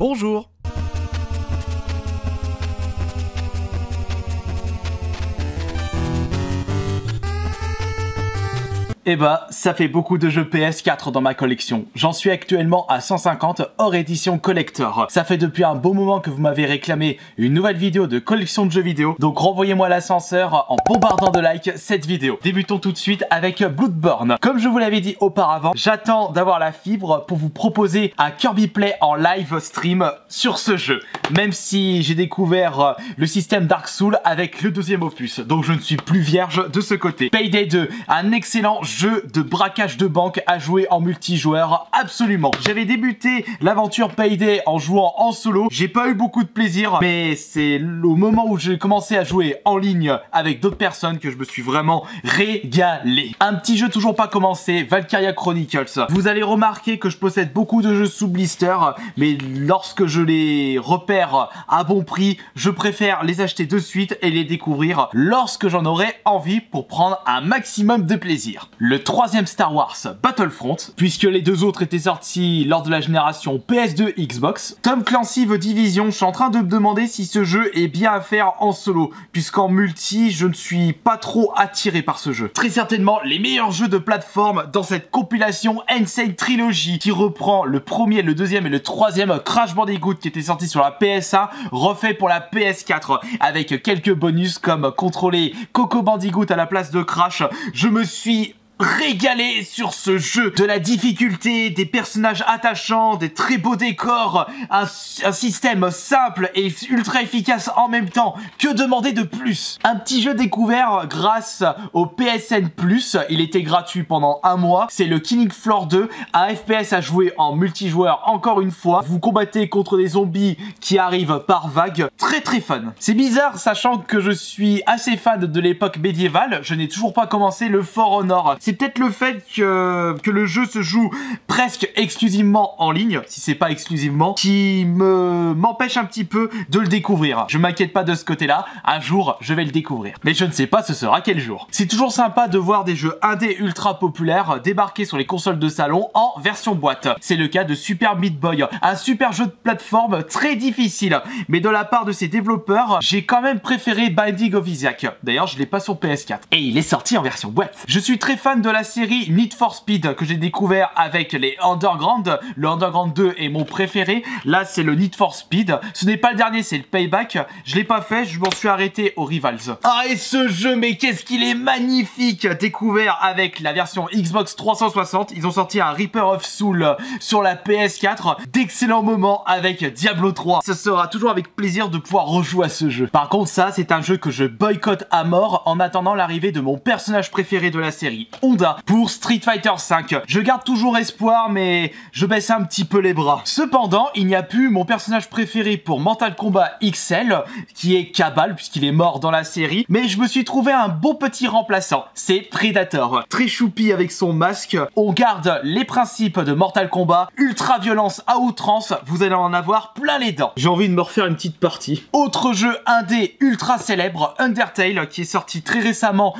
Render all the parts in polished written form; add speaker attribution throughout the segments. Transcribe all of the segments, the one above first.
Speaker 1: Bonjour.
Speaker 2: Eh bah, ça fait beaucoup de jeux PS4 dans ma collection. J'en suis actuellement à 150 hors édition collector. Ça fait depuis un beau moment que vous m'avez réclamé une nouvelle vidéo de collection de jeux vidéo, donc renvoyez-moi l'ascenseur en bombardant de likes cette vidéo. Débutons tout de suite avec Bloodborne. Comme je vous l'avais dit auparavant, j'attends d'avoir la fibre pour vous proposer un Kirby Play en live stream sur ce jeu. Même si j'ai découvert le système Dark Souls avec le deuxième opus, donc je ne suis plus vierge de ce côté. Payday 2, un excellent jeu de braquage de banque à jouer en multijoueur, absolument. J'avais débuté l'aventure Payday en jouant en solo, j'ai pas eu beaucoup de plaisir, mais c'est au moment où j'ai commencé à jouer en ligne avec d'autres personnes que je me suis vraiment régalé. Un petit jeu toujours pas commencé, Valkyria Chronicles. Vous allez remarquer que je possède beaucoup de jeux sous blister, mais lorsque je les repère à bon prix, je préfère les acheter de suite et les découvrir lorsque j'en aurai envie pour prendre un maximum de plaisir. Le troisième Star Wars Battlefront, puisque les deux autres étaient sortis lors de la génération PS2 Xbox. Tom Clancy The Division, je suis en train de me demander si ce jeu est bien à faire en solo, puisqu'en multi, je ne suis pas trop attiré par ce jeu. Très certainement les meilleurs jeux de plateforme dans cette compilation Insane Trilogy, qui reprend le premier, le deuxième et le troisième Crash Bandicoot qui était sorti sur la PS1, refait pour la PS4, avec quelques bonus comme contrôler Coco Bandicoot à la place de Crash. Je me suis régalé sur ce jeu, de la difficulté, des personnages attachants, des très beaux décors, un système simple et ultra efficace en même temps. Que demander de plus? Un petit jeu découvert grâce au PSN+, il était gratuit pendant un mois, c'est le Killing Floor 2, un FPS à jouer en multijoueur encore une fois. Vous combattez contre des zombies qui arrivent par vagues, très fun. C'est bizarre sachant que je suis assez fan de l'époque médiévale, je n'ai toujours pas commencé le For Honor. C'est peut-être le fait que le jeu se joue presque exclusivement en ligne, si c'est pas exclusivement, qui m'empêche un petit peu de le découvrir. Je m'inquiète pas de ce côté-là, un jour je vais le découvrir. Mais je ne sais pas ce sera quel jour. C'est toujours sympa de voir des jeux indés ultra populaires débarquer sur les consoles de salon en version boîte. C'est le cas de Super Meat Boy, un super jeu de plateforme très difficile. Mais de la part de ses développeurs, j'ai quand même préféré Binding of Isaac. D'ailleurs, je l'ai pas sur PS4. Et il est sorti en version boîte. Je suis très fan de la série Need for Speed que j'ai découvert avec les Underground. Le Underground 2 est mon préféré. Là, c'est le Need for Speed. Ce n'est pas le dernier, c'est le Payback. Je l'ai pas fait, je m'en suis arrêté au Rivals. Ah, et ce jeu, mais qu'est-ce qu'il est magnifique! Découvert avec la version Xbox 360. Ils ont sorti un Reaper of Soul sur la PS4. D'excellents moments avec Diablo 3. Ce sera toujours avec plaisir de pouvoir rejouer à ce jeu. Par contre, ça, c'est un jeu que je boycotte à mort en attendant l'arrivée de mon personnage préféré de la série, Honda, pour Street Fighter V. Je garde toujours espoir, mais je baisse un petit peu les bras. Cependant, il n'y a plus mon personnage préféré pour Mortal Kombat XL, qui est Kabal, puisqu'il est mort dans la série, mais je me suis trouvé un beau petit remplaçant, c'est Predator. Très choupi avec son masque, on garde les principes de Mortal Kombat, ultra violence à outrance, vous allez en avoir plein les dents. J'ai envie de me refaire une petite partie. Autre jeu indé ultra célèbre, Undertale, qui est sorti très récemment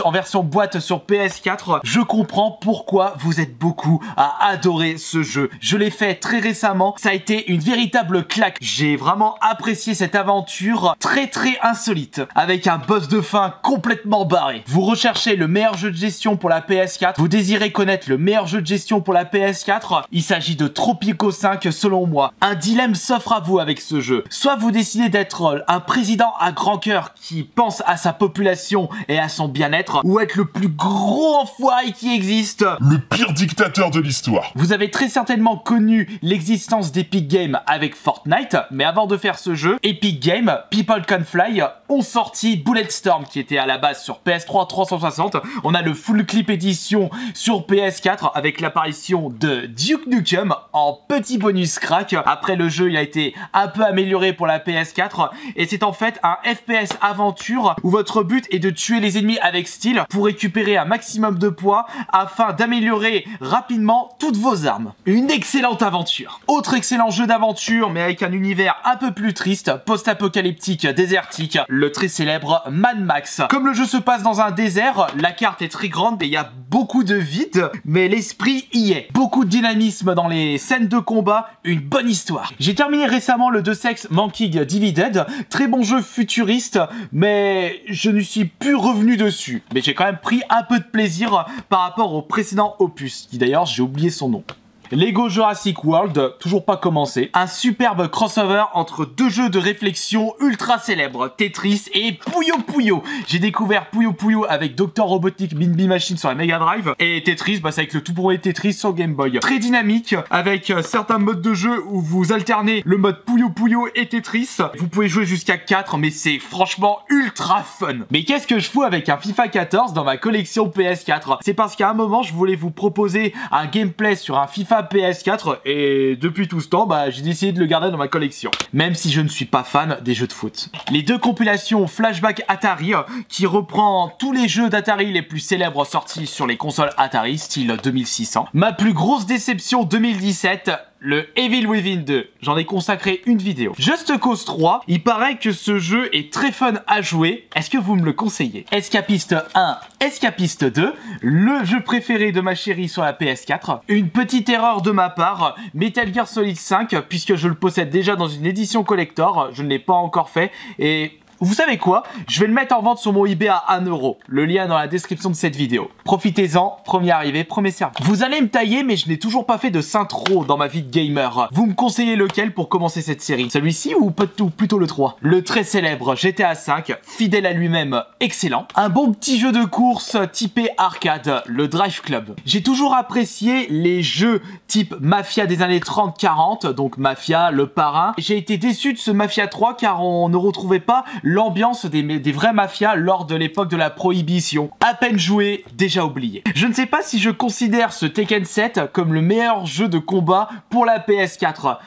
Speaker 2: en version boîte sur PS4. Je comprends pourquoi vous êtes beaucoup à adorer ce jeu. Je l'ai fait très récemment, ça a été une véritable claque. J'ai vraiment apprécié cette aventure très insolite, avec un boss de fin complètement barré. Vous recherchez le meilleur jeu de gestion pour la PS4, vous désirez connaître le meilleur jeu de gestion pour la PS4, il s'agit de Tropico 5 selon moi. Un dilemme s'offre à vous avec ce jeu. Soit vous décidez d'être un président à grand cœur qui pense à sa population et à son bien-être, ou être le plus gros enfoiré qui existe,
Speaker 3: le pire dictateur de l'histoire.
Speaker 2: Vous avez très certainement connu l'existence d'Epic Games avec Fortnite, mais avant de faire ce jeu, Epic Games, People Can Fly ont sorti Bulletstorm qui était à la base sur PS3 360. On a le Full Clip Edition sur PS4 avec l'apparition de Duke Nukem en petit bonus crack. Après, le jeu il a été un peu amélioré pour la PS4 et c'est en fait un FPS aventure où votre but est de tuer les ennemis avec style pour récupérer un maximum de poids afin d'améliorer rapidement toutes vos armes. Une excellente aventure. Autre excellent jeu d'aventure mais avec un univers un peu plus triste, post-apocalyptique, désertique, le très célèbre Mad Max. Comme le jeu se passe dans un désert, la carte est très grande et il y a beaucoup de vide, mais l'esprit y est. Beaucoup de dynamisme dans les scènes de combat, une bonne histoire. J'ai terminé récemment le Deus Ex Mankind Divided, très bon jeu futuriste, mais je ne suis plus revenu dessus. Mais j'ai quand même pris un peu de plaisir par rapport au précédent opus, qui d'ailleurs j'ai oublié son nom. Lego Jurassic World, toujours pas commencé. Un superbe crossover entre deux jeux de réflexion ultra célèbres, Tetris et Puyo Puyo. J'ai découvert Puyo Puyo avec Dr Robotnik Minby Machine sur la Mega Drive et Tetris, c'est avec le tout premier Tetris sur Game Boy. Très dynamique, avec certains modes de jeu où vous alternez le mode Puyo Puyo et Tetris. Vous pouvez jouer jusqu'à 4, mais c'est franchement ultra fun. Mais qu'est-ce que je fous avec un FIFA 14 dans ma collection PS4? C'est parce qu'à un moment, je voulais vous proposer un gameplay sur un FIFA PS4 et depuis tout ce temps, j'ai décidé de le garder dans ma collection. Même si je ne suis pas fan des jeux de foot. Les deux compilations Flashback Atari qui reprend tous les jeux d'Atari les plus célèbres sortis sur les consoles Atari, style 2600. Ma plus grosse déception 2017, le Evil Within 2, j'en ai consacré une vidéo. Just Cause 3, il paraît que ce jeu est très fun à jouer, est-ce que vous me le conseillez? Escapiste 1, Escapiste 2, le jeu préféré de ma chérie sur la PS4, une petite erreur de ma part, Metal Gear Solid 5, puisque je le possède déjà dans une édition collector, je ne l'ai pas encore fait, et... vous savez quoi? Je vais le mettre en vente sur mon eBay à 1 €. Le lien est dans la description de cette vidéo. Profitez-en, premier arrivé, premier servi. Vous allez me tailler, mais je n'ai toujours pas fait de Saint-Tro dans ma vie de gamer. Vous me conseillez lequel pour commencer cette série? Celui-ci ou plutôt le 3? Le très célèbre GTA 5, fidèle à lui-même, excellent. Un bon petit jeu de course typé arcade, le Drive Club. J'ai toujours apprécié les jeux type Mafia des années 30-40, donc Mafia, le parrain. J'ai été déçu de ce Mafia 3 car on ne retrouvait pas l'ambiance des vrais mafias lors de l'époque de la prohibition. À peine joué, déjà oublié. Je ne sais pas si je considère ce Tekken 7 comme le meilleur jeu de combat pour la PS4.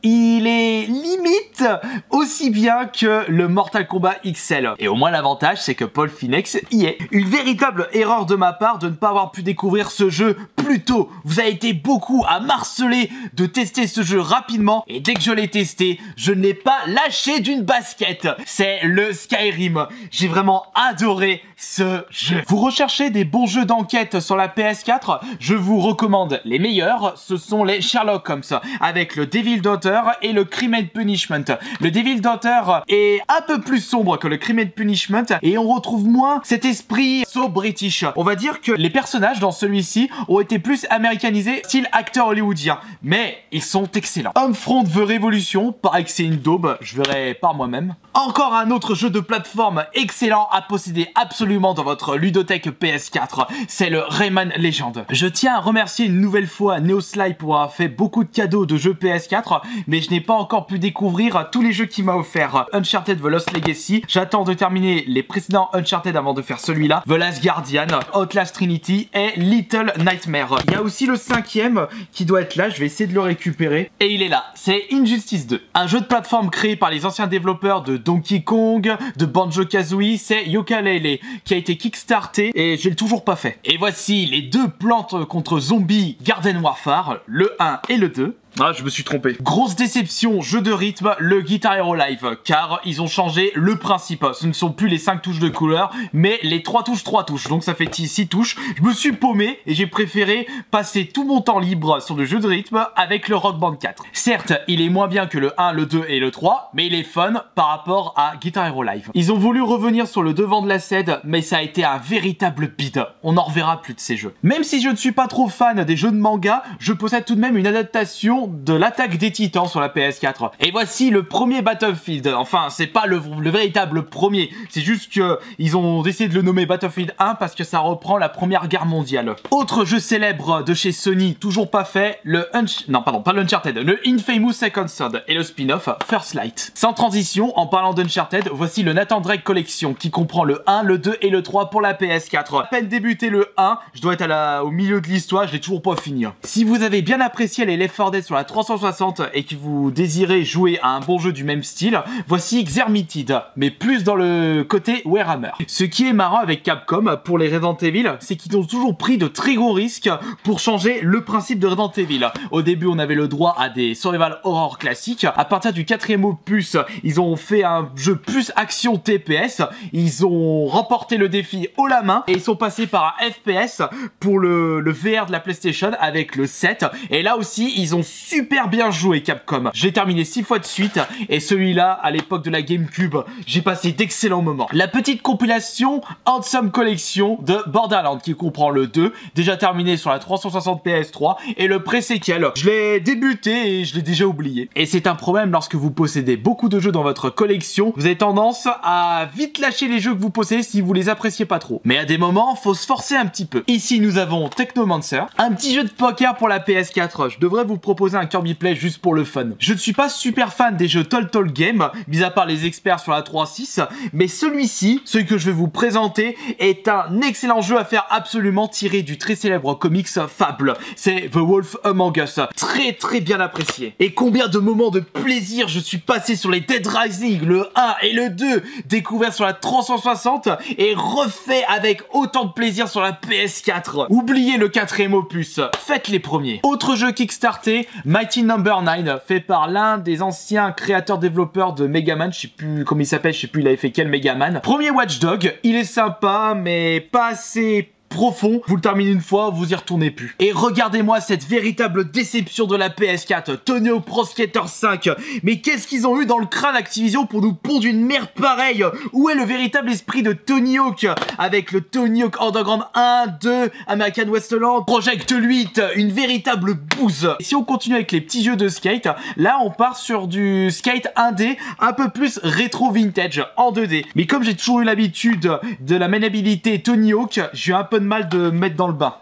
Speaker 2: Il est limite aussi bien que le Mortal Kombat XL. Et au moins l'avantage, c'est que Paul Phoenix y est. Une véritable erreur de ma part de ne pas avoir pu découvrir ce jeu plus tôt. Vous avez été beaucoup à marceler de tester ce jeu rapidement. Et dès que je l'ai testé, je ne l'ai pas lâché d'une basket. C'est le Skyrim. J'ai vraiment adoré ce jeu. Vous recherchez des bons jeux d'enquête sur la PS4? Je vous recommande les meilleurs. Ce sont les Sherlock Holmes avec le Devil Daughter et le Crime and Punishment. Le Devil Daughter est un peu plus sombre que le Crime and Punishment et on retrouve moins cet esprit so british. On va dire que les personnages dans celui-ci ont été plus américanisés, style acteur hollywoodien, mais ils sont excellents. Homefront The Revolution, pareil que c'est une daube, je verrai par moi-même. Encore un autre jeu de plateforme excellent à posséder absolument dans votre ludothèque PS4, c'est le Rayman Legend. Je tiens à remercier une nouvelle fois Neosly pour avoir fait beaucoup de cadeaux de jeux PS4, mais je n'ai pas encore pu découvrir tous les jeux qu'il m'a offert. Uncharted The Lost Legacy, j'attends de terminer les précédents Uncharted avant de faire celui-là, The Last Guardian, Outlast Trinity et Little Nightmare. Il y a aussi le 5e qui doit être là, je vais essayer de le récupérer, et il est là, c'est Injustice 2. Un jeu de plateforme créé par les anciens développeurs de Donkey Kong, de Banjo-Kazooie, c'est Yooka-Laylee, qui a été kickstarté et je l'ai toujours pas fait. Et voici les deux plantes contre zombies Garden Warfare, le 1 et le 2. Ah, je me suis trompé. Grosse déception, jeu de rythme, le Guitar Hero Live, car ils ont changé le principe. Ce ne sont plus les 5 touches de couleur, mais les 3 touches, donc ça fait 6 touches. Je me suis paumé et j'ai préféré passer tout mon temps libre sur le jeu de rythme avec le Rock Band 4. Certes, il est moins bien que le 1, le 2 et le 3, mais il est fun par rapport à Guitar Hero Live. Ils ont voulu revenir sur le devant de la scène, mais ça a été un véritable bide. On n'en reverra plus de ces jeux. Même si je ne suis pas trop fan des jeux de manga, je possède tout de même une adaptation de l'Attaque des Titans sur la PS4. Et voici le premier Battlefield. Enfin, c'est pas le véritable premier. C'est juste que ils ont décidé de le nommer Battlefield 1 parce que ça reprend la Première Guerre mondiale. Autre jeu célèbre de chez Sony, toujours pas fait, le Uncharted, le Infamous Second Son et le spin-off First Light. Sans transition, en parlant d'Uncharted, voici le Nathan Drake Collection qui comprend le 1, le 2 et le 3 pour la PS4. À peine débuté le 1, je dois être au milieu de l'histoire, je l'ai toujours pas fini. Si vous avez bien apprécié les Left 4 Dead sur sur la 360 et que vous désirez jouer à un bon jeu du même style, voici Xermitid, mais plus dans le côté Warhammer. Ce qui est marrant avec Capcom pour les Resident Evil, c'est qu'ils ont toujours pris de très gros risques pour changer le principe de Resident Evil. Au début, on avait le droit à des survival horror classiques. À partir du 4e opus, ils ont fait un jeu plus action TPS. Ils ont remporté le défi haut la main et ils sont passés par un FPS pour le VR de la PlayStation avec le 7. Et là aussi, ils ont super bien joué Capcom. J'ai terminé 6 fois de suite et celui-là, à l'époque de la GameCube, j'ai passé d'excellents moments. La petite compilation Handsome Collection de Borderlands qui comprend le 2, déjà terminé sur la 360 PS3 et le pré-séquel. Je l'ai débuté et je l'ai déjà oublié. Et c'est un problème lorsque vous possédez beaucoup de jeux dans votre collection, vous avez tendance à vite lâcher les jeux que vous possédez si vous les appréciez pas trop. Mais à des moments, faut se forcer un petit peu. Ici, nous avons Technomancer, un petit jeu de poker pour la PS4. Je devrais vous proposer un Kirby Play juste pour le fun. Je ne suis pas super fan des jeux Telltale Game, mis à part les experts sur la 3.6, mais celui-ci, celui que je vais vous présenter, est un excellent jeu à faire absolument tiré du très célèbre comics Fable. C'est The Wolf Among Us. Très bien apprécié. Et combien de moments de plaisir je suis passé sur les Dead Rising, le 1 et le 2, découvert sur la 360 et refait avec autant de plaisir sur la PS4. Oubliez le 4e opus, faites les premiers. Autre jeu kickstarté, Mighty Number 9, fait par l'un des anciens créateurs-développeurs de Megaman, je sais plus comment il s'appelle, je sais plus il avait fait quel Megaman. Premier Watch Dogs, il est sympa mais pas assez profond, vous le terminez une fois, vous y retournez plus. Et regardez-moi cette véritable déception de la PS4, Tony Hawk Pro Skater 5. Mais qu'est-ce qu'ils ont eu dans le crâne Activision pour nous pondre une merde pareille? Où est le véritable esprit de Tony Hawk? Avec le Tony Hawk Underground 1, 2, American Wasteland, Project 8, une véritable bouse. Et si on continue avec les petits jeux de skate, là on part sur du skate 1D, un peu plus rétro vintage, en 2D. Mais comme j'ai toujours eu l'habitude de la maniabilité Tony Hawk, j'ai eu un peu de mal de me mettre dans le bain.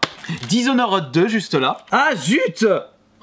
Speaker 2: Dishonored 2 juste là. Ah zut!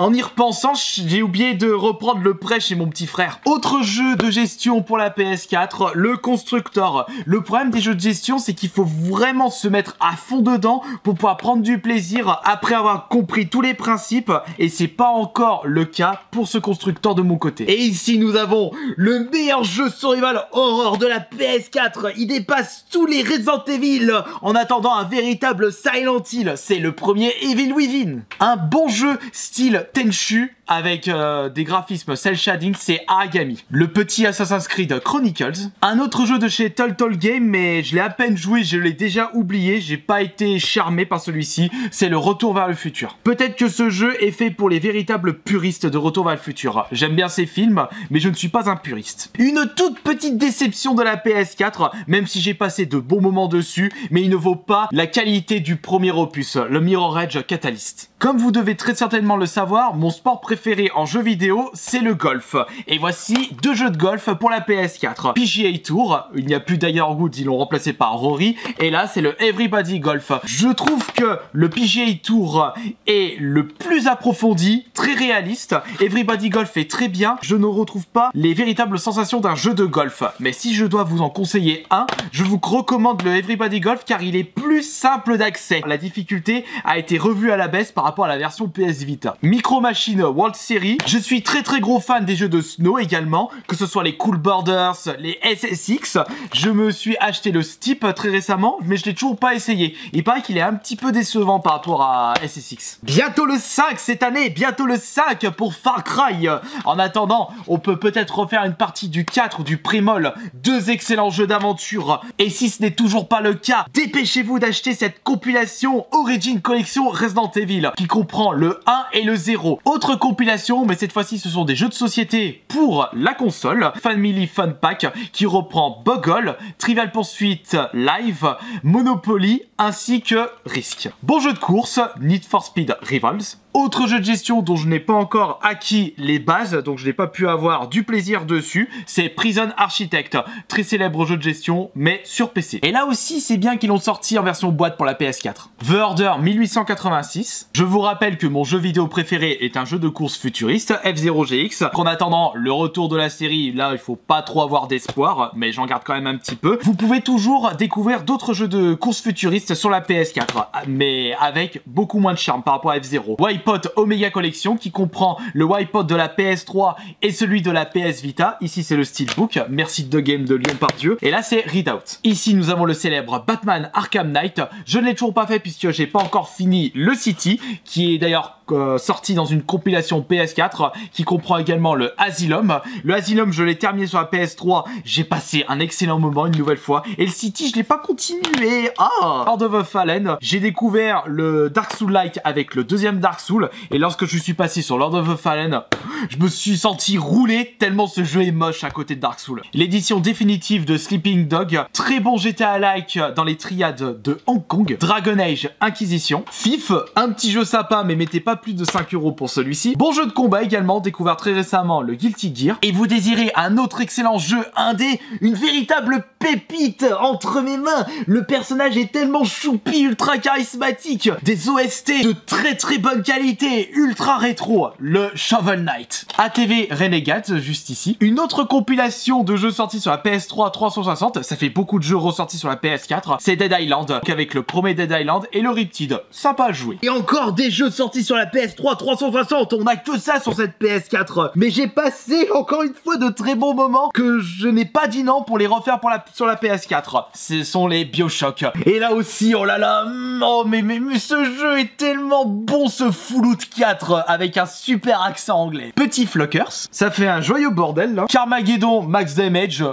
Speaker 2: En y repensant, j'ai oublié de reprendre le prêt chez mon petit frère. Autre jeu de gestion pour la PS4, le Constructor. Le problème des jeux de gestion, c'est qu'il faut vraiment se mettre à fond dedans pour pouvoir prendre du plaisir après avoir compris tous les principes. Et c'est pas encore le cas pour ce Constructor de mon côté. Et ici, nous avons le meilleur jeu survival horror de la PS4. Il dépasse tous les Resident Evil en attendant un véritable Silent Hill. C'est le premier Evil Within. Un bon jeu style Tenchu avec des graphismes cel shading, c'est Aragami. Le petit Assassin's Creed Chronicles. Un autre jeu de chez Telltale Game, mais je l'ai à peine joué, je l'ai déjà oublié, j'ai pas été charmé par celui-ci, c'est le Retour vers le futur. Peut-être que ce jeu est fait pour les véritables puristes de Retour vers le futur. J'aime bien ces films, mais je ne suis pas un puriste. Une toute petite déception de la PS4, même si j'ai passé de bons moments dessus, mais il ne vaut pas la qualité du premier opus, le Mirror Edge Catalyst. Comme vous devez très certainement le savoir, mon sport préféré en jeu vidéo, c'est le golf. Et voici deux jeux de golf pour la PS4. PGA Tour, il n'y a plus d'ailleurs Woods, ils l'ont remplacé par Rory. Et là, c'est le Everybody Golf. Je trouve que le PGA Tour est le plus approfondi, très réaliste. Everybody Golf est très bien. Je ne retrouve pas les véritables sensations d'un jeu de golf. Mais si je dois vous en conseiller un, je vous recommande le Everybody Golf car il est plus simple d'accès. La difficulté a été revue à la baisse par rapport à la version PS Vita. Micro Machine World Series, je suis très gros fan des jeux de snow également, que ce soit les Cool Borders, les SSX. Je me suis acheté le Steep très récemment, mais je l'ai toujours pas essayé. Il paraît qu'il est un petit peu décevant par rapport à SSX. Bientôt le 5 cette année, bientôt le 5 pour Far Cry. En attendant, on peut peut-être refaire une partie du 4 ou du Prémol, deux excellents jeux d'aventure. Et si ce n'est toujours pas le cas, dépêchez-vous d'acheter cette compilation Origin Collection Resident Evil, qui comprend le 1 et le 0. Autre compilation, mais cette fois-ci ce sont des jeux de société pour la console, Family Fun Pack, qui reprend Boggle, Trivial Pursuit Live, Monopoly, ainsi que Risk. Bon jeu de course, Need for Speed Rivals. Autre jeu de gestion dont je n'ai pas encore acquis les bases, donc je n'ai pas pu avoir du plaisir dessus, c'est Prison Architect. Très célèbre jeu de gestion, mais sur PC. Et là aussi, c'est bien qu'ils l'ont sorti en version boîte pour la PS4. The Order 1886. Je vous rappelle que mon jeu vidéo préféré est un jeu de course futuriste, F0GX. En attendant le retour de la série, là, il faut pas trop avoir d'espoir, mais j'en garde quand même un petit peu. Vous pouvez toujours découvrir d'autres jeux de course futuriste sur la PS4, mais avec beaucoup moins de charme par rapport à F0. Wipeout Omega Collection qui comprend le Wipeout de la PS3 et celui de la PS Vita. Ici c'est le Steelbook, merci de Game de Lyon par Dieu. Et là c'est Readout. Ici nous avons le célèbre Batman Arkham Knight. Je ne l'ai toujours pas fait puisque j'ai pas encore fini le City, qui est d'ailleurs sorti dans une compilation PS4 qui comprend également le Asylum. Le Asylum je l'ai terminé sur la PS3, j'ai passé un excellent moment une nouvelle fois. Et le City je l'ai pas continué. Lord of the Fallen, j'ai découvert le Dark Souls-like avec le deuxième Dark Souls. Et lorsque je suis passé sur Lord of the Fallen, je me suis senti rouler tellement ce jeu est moche à côté de Dark Souls. L'édition définitive de Sleeping Dog, très bon GTA-like dans les triades de Hong Kong. Dragon Age Inquisition. FIF, un petit jeu sympa mais mettez pas plus de 5 € pour celui-ci. Bon jeu de combat également, découvert très récemment le Guilty Gear. Et vous désirez un autre excellent jeu indé, une véritable pépite entre mes mains. Le personnage est tellement choupi, ultra charismatique, des OST de très bonne qualité, ultra rétro, le Shovel Knight. ATV Renegade, juste ici. Une autre compilation de jeux sortis sur la PS3 360, ça fait beaucoup de jeux ressortis sur la PS4, c'est Dead Island, avec le premier Dead Island et le Riptide, sympa à jouer. Et encore des jeux sortis sur la PS3 360, on a que ça sur cette PS4, mais j'ai passé encore une fois de très bons moments que je n'ai pas dit non pour les refaire sur la PS4. Ce sont les BioShock. Et là aussi, oh là là, oh mais ce jeu est tellement bon, ce Fallout 4 avec un super accent anglais. Petit Flockers, ça fait un joyeux bordel là. Carmageddon Max Damage,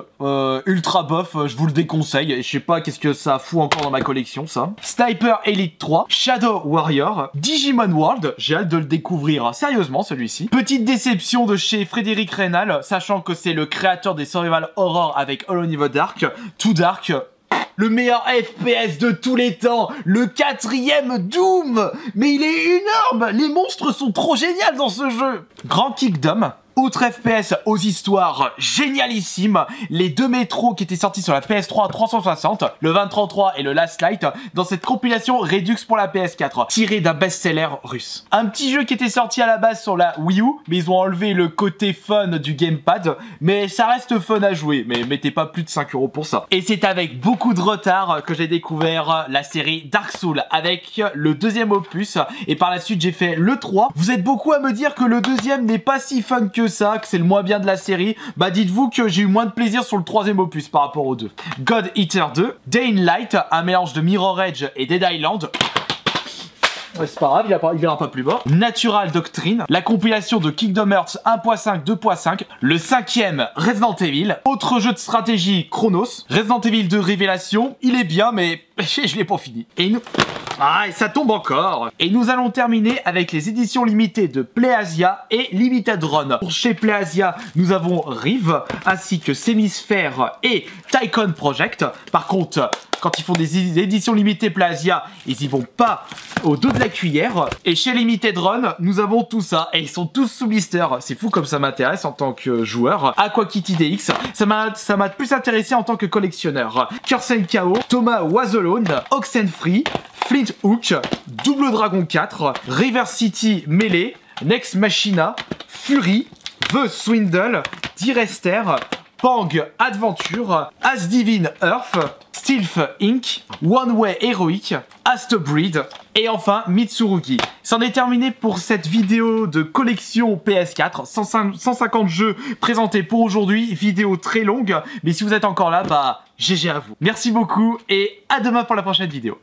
Speaker 2: ultra bof, je vous le déconseille. Je sais pas qu'est-ce que ça fout encore dans ma collection ça. Sniper Elite 3, Shadow Warrior, Digimon World, j'ai hâte de le découvrir sérieusement celui-ci. Petite déception de chez Frédéric Reynal, sachant que c'est le créateur des Survival Horror avec Alone in the Dark, Too Dark. Le meilleur FPS de tous les temps, le 4e Doom. Mais il est énorme, les monstres sont trop géniaux dans ce jeu. Grand Kingdom. Outre FPS aux histoires génialissimes, les deux métros qui étaient sortis sur la PS3 360, le 2033 et le Last Light, dans cette compilation Redux pour la PS4, tiré d'un best-seller russe. Un petit jeu qui était sorti à la base sur la Wii U, mais ils ont enlevé le côté fun du gamepad, mais ça reste fun à jouer, mais mettez pas plus de 5 € pour ça. Et c'est avec beaucoup de retard que j'ai découvert la série Dark Souls, avec le deuxième opus, et par la suite j'ai fait le 3. Vous êtes beaucoup à me dire que le deuxième n'est pas si fun que ça, que c'est le moins bien de la série. Bah dites-vous que j'ai eu moins de plaisir sur le troisième opus par rapport aux deux. God Eater 2, Day in Light, un mélange de Mirror Edge et Dead Island. Ouais, c'est pas grave, il verra pas plus bas. Natural Doctrine, la compilation de Kingdom Hearts 1.5, 2.5, le 5e Resident Evil, autre jeu de stratégie Chronos, Resident Evil 2 Révélation, il est bien mais je l'ai pas fini. Et nous... Ah, et ça tombe encore. Et nous allons terminer avec les éditions limitées de PlayAsia et Limited Run. Pour chez PlayAsia, nous avons Rive, ainsi que Semisphere et Tycoon Project. Par contre, quand ils font des éditions limitées PlayAsia, ils y vont pas au dos de la cuillère. Et chez Limited Run, nous avons tout ça. Et ils sont tous sous blister. C'est fou comme ça m'intéresse en tant que joueur. Aqua Kitty DX, ça m'a plus intéressé en tant que collectionneur. Curse and KO, Thomas Was Alone, Oxenfree, Flint Hook, Double Dragon 4, River City Melee, Next Machina, Fury, The Swindle, Direster, Pang Adventure, As Divine Earth, Stealth Inc., One Way Heroic, Astbreed et enfin Mitsurugi. C'en est terminé pour cette vidéo de collection PS4, 150 jeux présentés pour aujourd'hui, vidéo très longue, mais si vous êtes encore là, bah GG à vous. Merci beaucoup et à demain pour la prochaine vidéo.